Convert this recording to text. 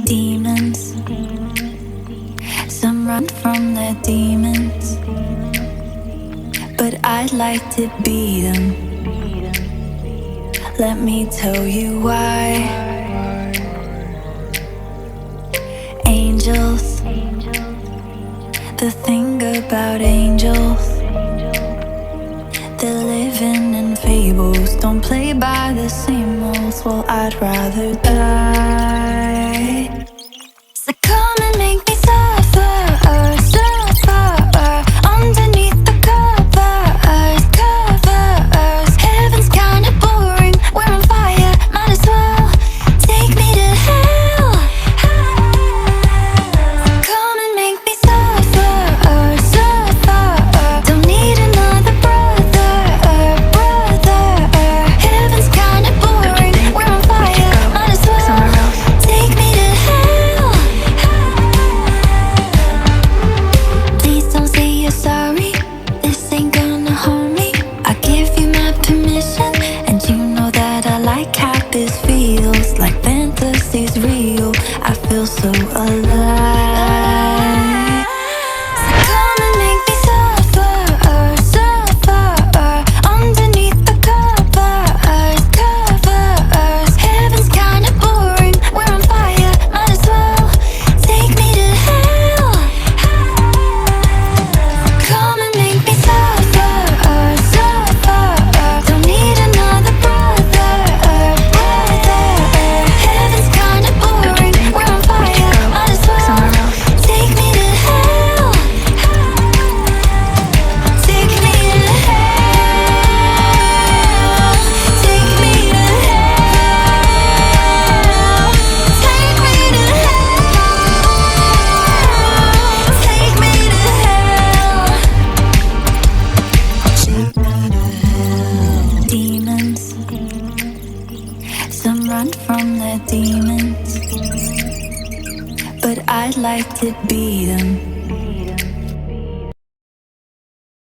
Demons, some run from their demons, but I'd like to be them. Let me tell you why. Angels, the thing about angels, they're living in fables, don't play by the same rules. Well, I'd rather die. So come and make me suffer, suffer, underneath the covers, covers. Heaven's kinda boring, we're on fire, might as well take me to hell. So come and make me suffer, suffer. Don't need another brother, brother. Heaven's kinda boring, we're on fire, might as well take me to hell. Please don't say you're sorry, this ain't gonna harm me. I give you my permission, and you know that I like how this feels. Like fantasy's real, I feel so alive. So come and make me suffer, suffer, underneath the covers, covers. Heaven's kinda boring, we're on fire, might as well take me to hell. Come and make me suffer, suffer. Don't need another brother, brother. Heaven's kinda boring, we're on fire, might as well take me to hell. Take me to hell. Take me to hell. Take me to hell. Take me to hell. Take me to hell. Demons, some run from their demons, but I'd like to be them.